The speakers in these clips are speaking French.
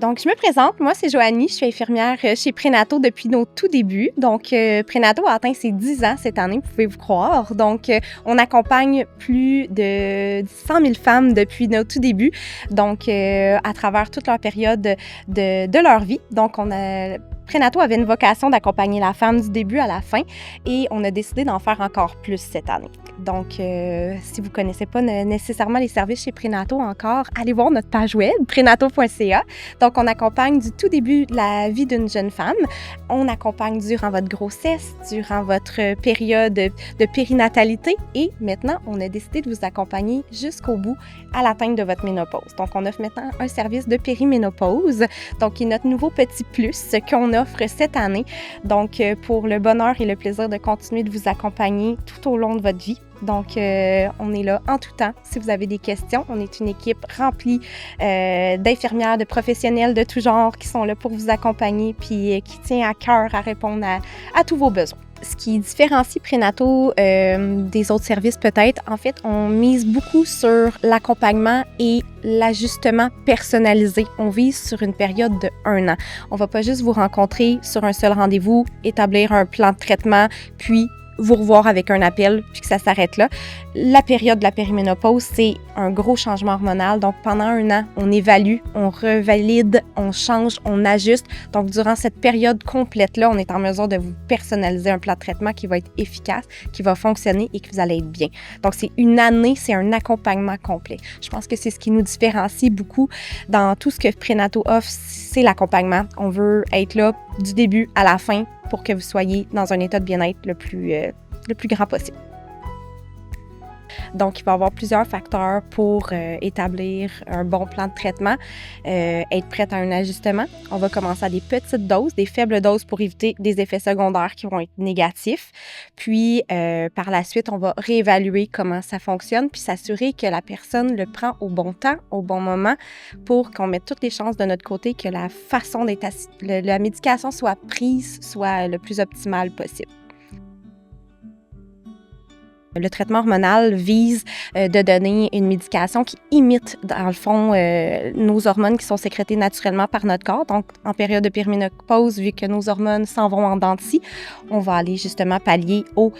Donc, je me présente. Moi, c'est Joanie. Je suis infirmière chez Prénato depuis nos tout débuts. Donc, Prénato a atteint ses 10 ans cette année, pouvez-vous croire. Donc, on accompagne plus de 100 000 femmes depuis nos tout débuts. Donc, à travers toute leur période de leur vie. Donc, Prénato avait une vocation d'accompagner la femme du début à la fin et on a décidé d'en faire encore plus cette année. Donc, si vous ne connaissez pas nécessairement les services chez Prénato encore, allez voir notre page web, prenato.ca. Donc, on accompagne du tout début la vie d'une jeune femme. On accompagne durant votre grossesse, durant votre période de périnatalité et maintenant, on a décidé de vous accompagner jusqu'au bout à l'atteinte de votre ménopause. Donc, on offre maintenant un service de périménopause, donc qui est notre nouveau petit plus qu'on offre cette année. Donc, pour le bonheur et le plaisir de continuer de vous accompagner tout au long de votre vie. Donc, on est là en tout temps. Si vous avez des questions, on est une équipe remplie d'infirmières, de professionnels de tout genre qui sont là pour vous accompagner puis qui tient à cœur à répondre à tous vos besoins. Ce qui différencie Prénato des autres services peut-être, en fait, on mise beaucoup sur l'accompagnement et l'ajustement personnalisé. On vise sur une période de 1 an. On ne va pas juste vous rencontrer sur un seul rendez-vous, établir un plan de traitement, puis vous revoir avec un appel, puis que ça s'arrête là. La période de la périménopause, c'est un gros changement hormonal. Donc, pendant 1 an, on évalue, on revalide, on change, on ajuste. Donc, durant cette période complète-là, on est en mesure de vous personnaliser un plan de traitement qui va être efficace, qui va fonctionner et que vous allez être bien. Donc, c'est 1 année, c'est un accompagnement complet. Je pense que c'est ce qui nous différencie beaucoup dans tout ce que Prénato offre, c'est l'accompagnement. On veut être là du début à la fin pour que vous soyez dans un état de bien-être le plus grand possible. Donc, il va y avoir plusieurs facteurs pour établir un bon plan de traitement, être prête à un ajustement. On va commencer à des petites doses, des faibles doses pour éviter des effets secondaires qui vont être négatifs. Puis, par la suite, on va réévaluer comment ça fonctionne puis s'assurer que la personne le prend au bon temps, au bon moment pour qu'on mette toutes les chances de notre côté que la façon la médication soit prise soit le plus optimale possible. Le traitement hormonal vise de donner une médication qui imite, dans le fond, nos hormones qui sont sécrétées naturellement par notre corps. Donc, en période de périménopause, vu que nos hormones s'en vont en dents de scie, on va aller justement pallier aux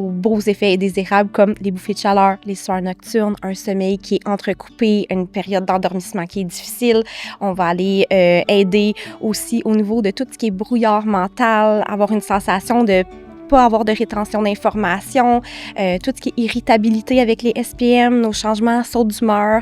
beaux effets indésirables comme les bouffées de chaleur, les sueurs nocturnes, un sommeil qui est entrecoupé, une période d'endormissement qui est difficile. On va aller aider aussi au niveau de tout ce qui est brouillard mental, avoir une sensation de pas avoir de rétention d'informations, tout ce qui est irritabilité avec les SPM, nos changements, sauts d'humeur,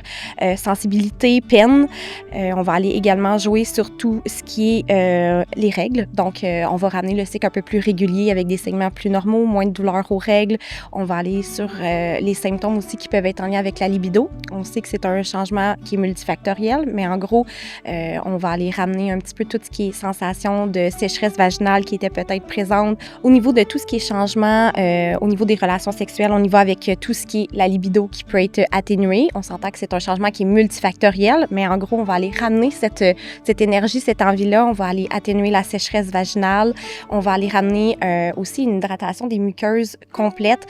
sensibilité, peine. On va aller également jouer sur tout ce qui est les règles. Donc, on va ramener le cycle un peu plus régulier avec des segments plus normaux, moins de douleur aux règles. On va aller sur les symptômes aussi qui peuvent être en lien avec la libido. On sait que c'est un changement qui est multifactoriel, mais en gros, on va aller ramener un petit peu tout ce qui est sensation de sécheresse vaginale qui était peut-être présente au niveau de tout ce qui est changement au niveau des relations sexuelles. On y va avec tout ce qui est la libido qui peut être atténuée. On s'entend que c'est un changement qui est multifactoriel, mais en gros, on va aller ramener cette énergie, cette envie-là. On va aller atténuer la sécheresse vaginale. On va aller ramener aussi une hydratation des muqueuses complète.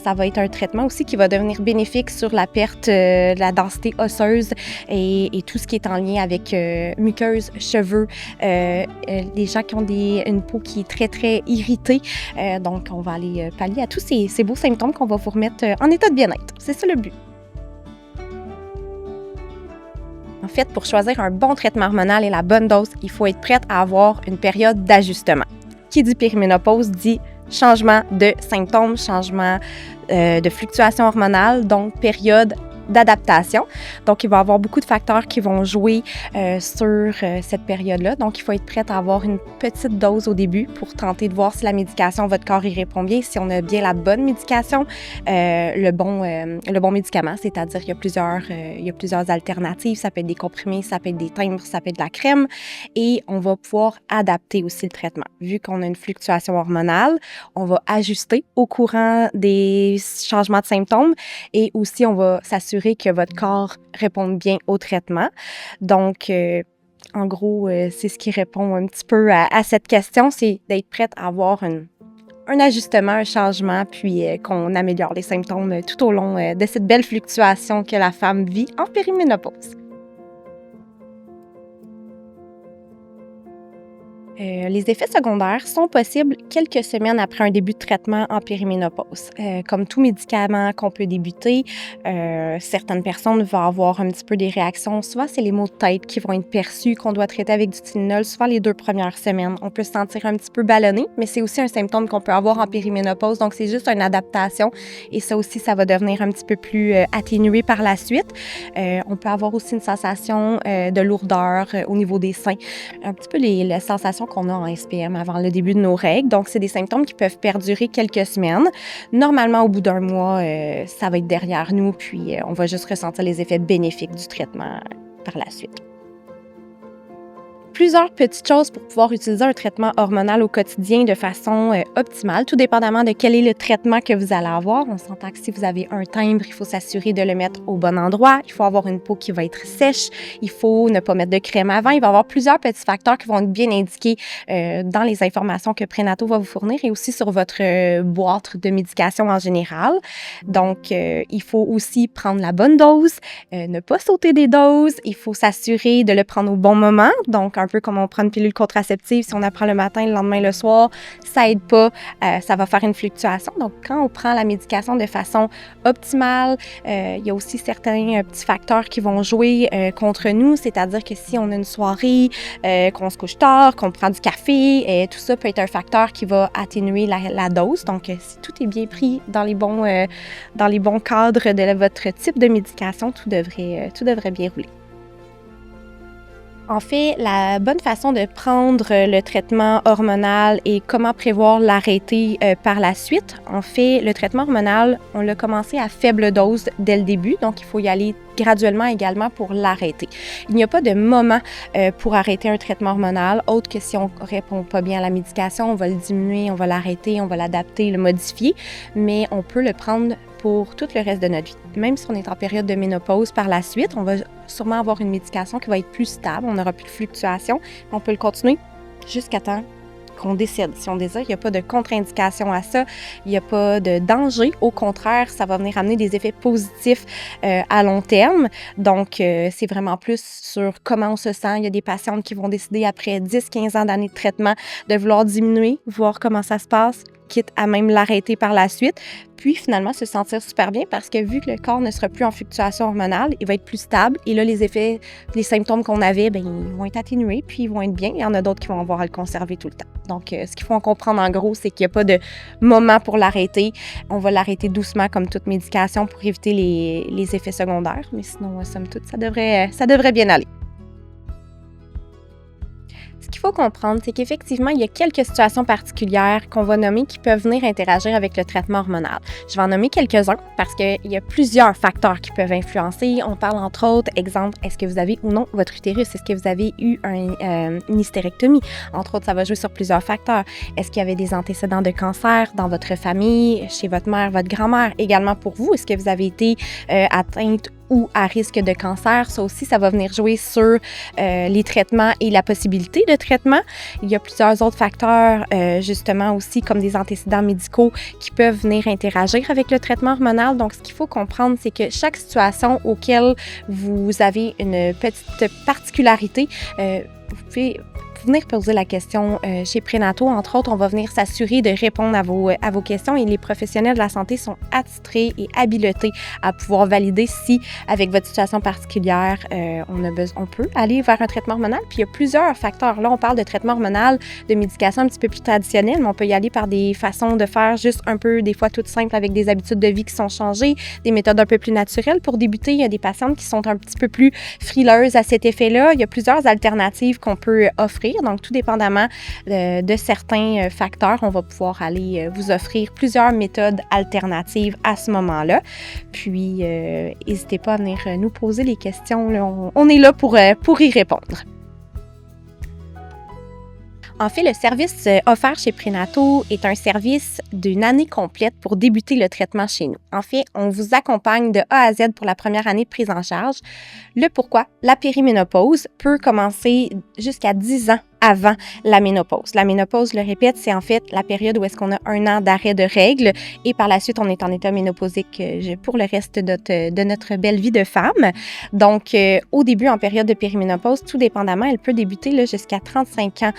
Ça va être un traitement aussi qui va devenir bénéfique sur la perte de la densité osseuse et tout ce qui est en lien avec muqueuses, cheveux, les gens qui ont une peau qui est très, très irritée. Donc, on va aller pallier à tous ces beaux symptômes qu'on va vous remettre en état de bien-être. C'est ça le but. En fait, pour choisir un bon traitement hormonal et la bonne dose, il faut être prête à avoir une période d'ajustement. Qui dit périménopause dit changement de symptômes, changement de fluctuation hormonale, donc période d'adaptation. Donc, il va y avoir beaucoup de facteurs qui vont jouer sur cette période-là. Donc, il faut être prête à avoir une petite dose au début pour tenter de voir si la médication, votre corps y répond bien, si on a bien la bonne médication, le bon médicament, c'est-à-dire il y a plusieurs alternatives. Ça peut être des comprimés, ça peut être des timbres, ça peut être de la crème et on va pouvoir adapter aussi le traitement. Vu qu'on a une fluctuation hormonale, on va ajuster au courant des changements de symptômes et aussi on va s'assurer que votre corps réponde bien au traitement. Donc, en gros, c'est ce qui répond un petit peu à cette question, c'est d'être prête à avoir un ajustement, un changement, puis qu'on améliore les symptômes tout au long de cette belle fluctuation que la femme vit en périménopause. Les effets secondaires sont possibles quelques semaines après un début de traitement en périménopause. Comme tout médicament qu'on peut débuter, certaines personnes vont avoir un petit peu des réactions. Souvent, c'est les maux de tête qui vont être perçus, qu'on doit traiter avec du Tylenol, souvent les 2 premières semaines. On peut se sentir un petit peu ballonné, mais c'est aussi un symptôme qu'on peut avoir en périménopause, donc c'est juste une adaptation. Et ça aussi, ça va devenir un petit peu plus atténué par la suite. On peut avoir aussi une sensation de lourdeur au niveau des seins, un petit peu les sensations qu'on a en SPM avant le début de nos règles. Donc, c'est des symptômes qui peuvent perdurer quelques semaines. Normalement, au bout d'un mois, ça va être derrière nous, puis on va juste ressentir les effets bénéfiques du traitement par la suite. Plusieurs petites choses pour pouvoir utiliser un traitement hormonal au quotidien de façon optimale, tout dépendamment de quel est le traitement que vous allez avoir. On s'entend que si vous avez un timbre, il faut s'assurer de le mettre au bon endroit. Il faut avoir une peau qui va être sèche. Il faut ne pas mettre de crème avant. Il va y avoir plusieurs petits facteurs qui vont être bien indiqués dans les informations que Prénato va vous fournir et aussi sur votre boîte de médication en général. Donc, il faut aussi prendre la bonne dose, ne pas sauter des doses. Il faut s'assurer de le prendre au bon moment. Donc, un peu comme on prend une pilule contraceptive, si on apprend le matin, le lendemain, le soir, ça aide pas, ça va faire une fluctuation. Donc, quand on prend la médication de façon optimale, il y a aussi certains petits facteurs qui vont jouer contre nous, c'est-à-dire que si on a une soirée, qu'on se couche tard, qu'on prend du café, tout ça peut être un facteur qui va atténuer la dose. Donc, si tout est bien pris dans les bons cadres de votre type de médication, tout devrait bien rouler. En fait, la bonne façon de prendre le traitement hormonal et comment prévoir l'arrêter par la suite, en fait, le traitement hormonal, on l'a commencé à faible dose dès le début, donc il faut y aller graduellement également pour l'arrêter. Il n'y a pas de moment pour arrêter un traitement hormonal, autre que si on ne répond pas bien à la médication, on va le diminuer, on va l'arrêter, on va l'adapter, le modifier, mais on peut le prendre pour tout le reste de notre vie. Même si on est en période de ménopause par la suite, on va sûrement avoir une médication qui va être plus stable, on n'aura plus de fluctuations, on peut le continuer jusqu'à temps qu'on décide. Si on désire, il n'y a pas de contre-indication à ça, il n'y a pas de danger. Au contraire, ça va venir amener des effets positifs à long terme. Donc, c'est vraiment plus sur comment on se sent. Il y a des patientes qui vont décider après 10-15 ans d'années de traitement de vouloir diminuer, voir comment ça se passe, quitte à même l'arrêter par la suite, puis finalement se sentir super bien parce que vu que le corps ne sera plus en fluctuation hormonale, il va être plus stable et là, les symptômes qu'on avait, bien, ils vont être atténués puis ils vont être bien. Il y en a d'autres qui vont avoir à le conserver tout le temps. Donc, ce qu'il faut en comprendre en gros, c'est qu'il n'y a pas de moment pour l'arrêter. On va l'arrêter doucement comme toute médication pour éviter les effets secondaires, mais sinon, somme toute, ça devrait bien aller. Ce qu'il faut comprendre, c'est qu'effectivement, il y a quelques situations particulières qu'on va nommer qui peuvent venir interagir avec le traitement hormonal. Je vais en nommer quelques-uns parce qu'il y a plusieurs facteurs qui peuvent influencer. On parle entre autres, exemple, est-ce que vous avez ou non votre utérus? Est-ce que vous avez eu une hystérectomie? Entre autres, ça va jouer sur plusieurs facteurs. Est-ce qu'il y avait des antécédents de cancer dans votre famille, chez votre mère, votre grand-mère? Également pour vous, est-ce que vous avez été atteinte ou à risque de cancer? Ça aussi, ça va venir jouer sur les traitements et la possibilité de traitement. Il y a plusieurs autres facteurs, justement aussi, comme des antécédents médicaux qui peuvent venir interagir avec le traitement hormonal. Donc, ce qu'il faut comprendre, c'est que chaque situation auquel vous avez une petite particularité, vous pouvez venir poser la question chez Prénato. Entre autres, on va venir s'assurer de répondre à vos questions et les professionnels de la santé sont attitrés et habilités à pouvoir valider si, avec votre situation particulière, on peut aller vers un traitement hormonal. Puis, il y a plusieurs facteurs. Là, on parle de traitement hormonal, de médication un petit peu plus traditionnelle, mais on peut y aller par des façons de faire juste un peu, des fois, toutes simples avec des habitudes de vie qui sont changées, des méthodes un peu plus naturelles. Pour débuter, il y a des patientes qui sont un petit peu plus frileuses à cet effet-là. Il y a plusieurs alternatives qu'on peut offrir. Donc, tout dépendamment de certains facteurs, on va pouvoir aller vous offrir plusieurs méthodes alternatives à ce moment-là. Puis, n'hésitez pas à venir nous poser les questions. Là, on est là pour y répondre. En fait, le service offert chez Prénato est un service d'une année complète pour débuter le traitement chez nous. En fait, on vous accompagne de A à Z pour la première année de prise en charge. Le pourquoi, la périménopause peut commencer jusqu'à 10 ans avant la ménopause. La ménopause, je le répète, c'est en fait la période où est-ce qu'on a 1 an d'arrêt de règles et par la suite, on est en état ménopausique pour le reste de notre belle vie de femme. Donc, au début, en période de périménopause, tout dépendamment, elle peut débuter là, jusqu'à 35 ans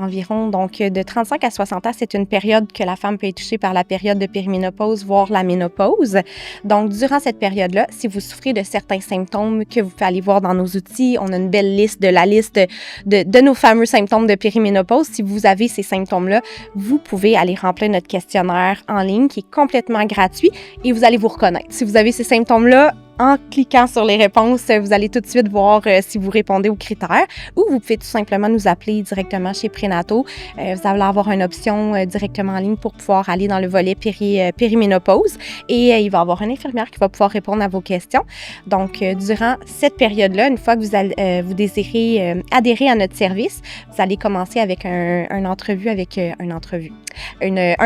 environ. Donc, de 35 à 60 ans, c'est une période que la femme peut être touchée par la période de périménopause, voire la ménopause. Donc, durant cette période-là, si vous souffrez de certains symptômes que vous pouvez aller voir dans nos outils, on a une belle liste de la liste de nos fameux symptômes de périménopause. Si vous avez ces symptômes-là, vous pouvez aller remplir notre questionnaire en ligne qui est complètement gratuit et vous allez vous reconnaître. Si vous avez ces symptômes-là, en cliquant sur les réponses, vous allez tout de suite voir si vous répondez aux critères ou vous pouvez tout simplement nous appeler directement chez Prénato. Vous allez avoir une option directement en ligne pour pouvoir aller dans le volet périménopause et il va y avoir une infirmière qui va pouvoir répondre à vos questions. Donc, durant cette période-là, une fois que vous désirez adhérer à notre service, vous allez commencer avec un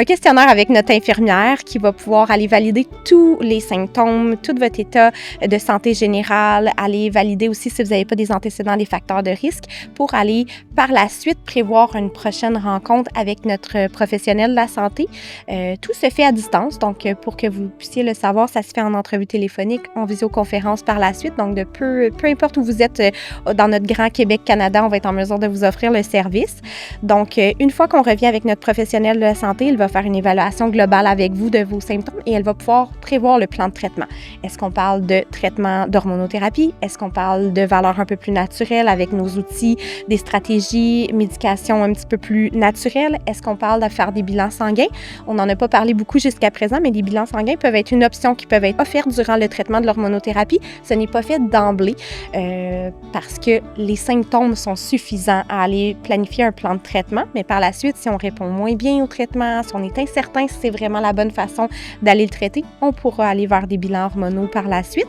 questionnaire avec notre infirmière qui va pouvoir aller valider tous les symptômes, tout votre état de santé générale, aller valider aussi si vous n'avez pas des antécédents, des facteurs de risque pour aller par la suite prévoir une prochaine rencontre avec notre professionnel de la santé. Tout se fait à distance, donc pour que vous puissiez le savoir, ça se fait en entrevue téléphonique, en visioconférence par la suite, donc de peu importe où vous êtes dans notre grand Québec-Canada, on va être en mesure de vous offrir le service. Donc, une fois qu'on revient avec notre professionnel de la santé, il va faire une évaluation globale avec vous de vos symptômes et elle va pouvoir prévoir le plan de traitement. Est-ce qu'on parle de traitement d'hormonothérapie? Est-ce qu'on parle de valeurs un peu plus naturelles avec nos outils, des stratégies, médications un petit peu plus naturelles? Est-ce qu'on parle de faire des bilans sanguins? On n'en a pas parlé beaucoup jusqu'à présent, mais les bilans sanguins peuvent être une option qui peut être offerte durant le traitement de l'hormonothérapie. Ce n'est pas fait d'emblée parce que les symptômes sont suffisants à aller planifier un plan de traitement, mais par la suite, si on répond moins bien au traitement, si on est incertain si c'est vraiment la bonne façon d'aller le traiter, on pourra aller vers des bilans hormonaux par la suite.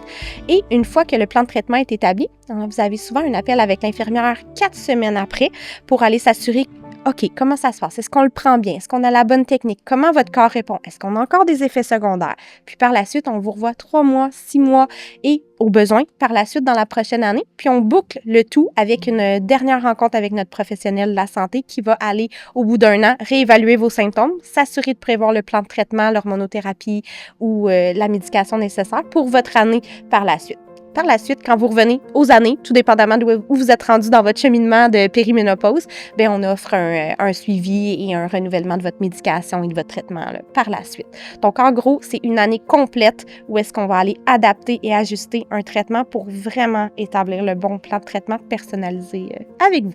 Et une fois que le plan de traitement est établi, vous avez souvent un appel avec l'infirmière 4 semaines après pour aller s'assurer OK, comment ça se passe? Est-ce qu'on le prend bien? Est-ce qu'on a la bonne technique? Comment votre corps répond? Est-ce qu'on a encore des effets secondaires? Puis par la suite, on vous revoit 3 mois, 6 mois et au besoin, par la suite, dans la prochaine année. Puis on boucle le tout avec une dernière rencontre avec notre professionnel de la santé qui va aller, au bout d'1 an, réévaluer vos symptômes, s'assurer de prévoir le plan de traitement, l'hormonothérapie ou la médication nécessaire pour votre année par la suite. Par la suite, quand vous revenez aux années, tout dépendamment d'où vous êtes rendu dans votre cheminement de périménopause, bien, on offre un suivi et un renouvellement de votre médication et de votre traitement là, par la suite. Donc, en gros, c'est une année complète où est-ce qu'on va aller adapter et ajuster un traitement pour vraiment établir le bon plan de traitement personnalisé avec vous.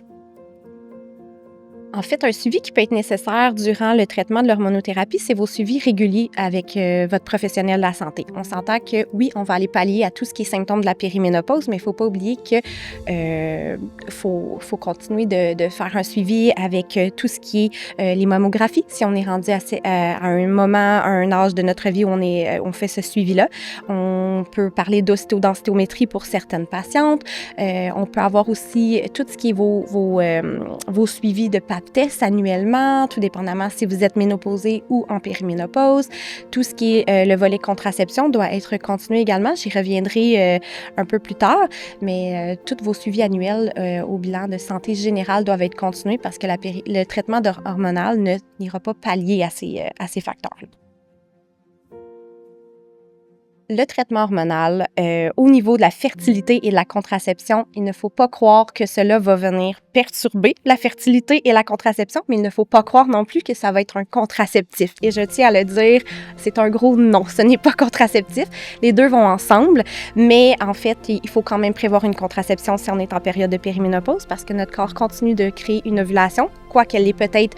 En fait, un suivi qui peut être nécessaire durant le traitement de l'hormonothérapie, c'est vos suivis réguliers avec votre professionnel de la santé. On s'entend que, oui, on va aller pallier à tout ce qui est symptômes de la périménopause, mais il ne faut pas oublier que faut continuer de faire un suivi avec tout ce qui est les mammographies. Si on est rendu à un moment, à un âge de notre vie où on fait ce suivi-là, on peut parler d'ostéodensitométrie pour certaines patientes. On peut avoir aussi tout ce qui est vos suivis de tests annuellement, tout dépendamment si vous êtes ménopausé ou en périménopause. Tout ce qui est le volet contraception doit être continué également. J'y reviendrai un peu plus tard, mais tous vos suivis annuels au bilan de santé générale doivent être continués parce que le traitement hormonal n'ira pas pallier à ces facteurs-là. Le traitement hormonal, au niveau de la fertilité et de la contraception, il ne faut pas croire que cela va venir perturber la fertilité et la contraception, mais il ne faut pas croire non plus que ça va être un contraceptif. Et je tiens à le dire, c'est un gros non, ce n'est pas contraceptif. Les deux vont ensemble, mais en fait, il faut quand même prévoir une contraception si on est en période de périménopause parce que notre corps continue de créer une ovulation, quoiqu'elle est peut-être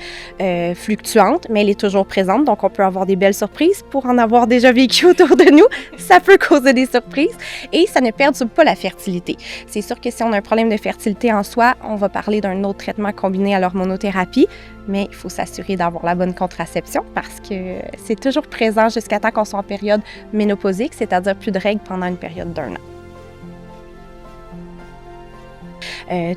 fluctuante, mais elle est toujours présente, donc on peut avoir des belles surprises. Pour en avoir déjà vécu autour de nous, ça peut causer des surprises et ça ne perturbe pas la fertilité. C'est sûr que si on a un problème de fertilité en soi, on va parler d'un autre traitement combiné à l'hormonothérapie, mais il faut s'assurer d'avoir la bonne contraception parce que c'est toujours présent jusqu'à temps qu'on soit en période ménopausique, c'est-à-dire plus de règles pendant une période d'1 an.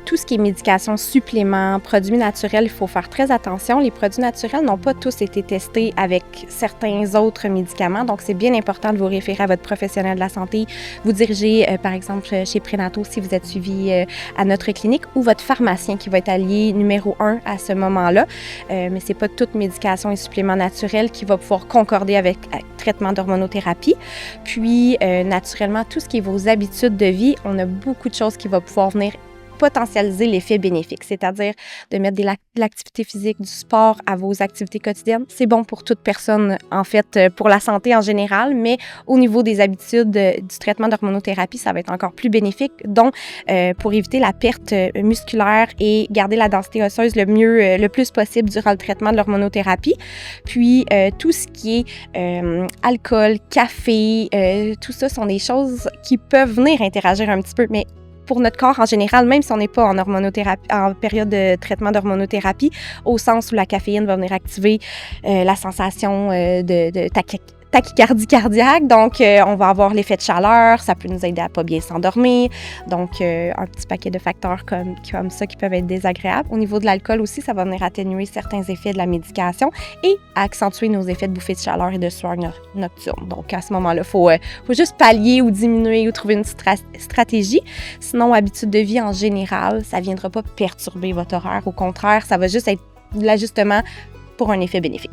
Tout ce qui est médication, suppléments, produits naturels, il faut faire très attention. Les produits naturels n'ont pas tous été testés avec certains autres médicaments, donc c'est bien important de vous référer à votre professionnel de la santé, vous diriger par exemple chez Prénato si vous êtes suivi à notre clinique ou votre pharmacien qui va être allié numéro 1 à ce moment-là. Mais c'est pas toute médication et suppléments naturels qui va pouvoir concorder avec traitement d'hormonothérapie. Puis, naturellement, tout ce qui est vos habitudes de vie, on a beaucoup de choses qui vont pouvoir venir potentialiser l'effet bénéfique, c'est-à-dire de mettre de l'activité physique, du sport à vos activités quotidiennes. C'est bon pour toute personne, en fait, pour la santé en général, mais au niveau des habitudes du traitement d'hormonothérapie, ça va être encore plus bénéfique. Donc, pour éviter la perte musculaire et garder la densité osseuse le plus possible durant le traitement de l'hormonothérapie. Puis, tout ce qui est alcool, café, tout ça sont des choses qui peuvent venir interagir un petit peu, mais pour notre corps en général, même si on n'est pas en hormonothérapie, en période de traitement d'hormonothérapie, au sens où la caféine va venir activer la sensation de tachycardie cardiaque. Donc, on va avoir l'effet de chaleur, ça peut nous aider à pas bien s'endormir. Donc, un petit paquet de facteurs comme ça qui peuvent être désagréables. Au niveau de l'alcool aussi, ça va venir atténuer certains effets de la médication et accentuer nos effets de bouffée de chaleur et de sueur nocturne. Donc, à ce moment-là, il faut juste pallier ou diminuer ou trouver une stratégie. Sinon, habitude de vie en général, ça ne viendra pas perturber votre horaire. Au contraire, ça va juste être de l'ajustement pour un effet bénéfique.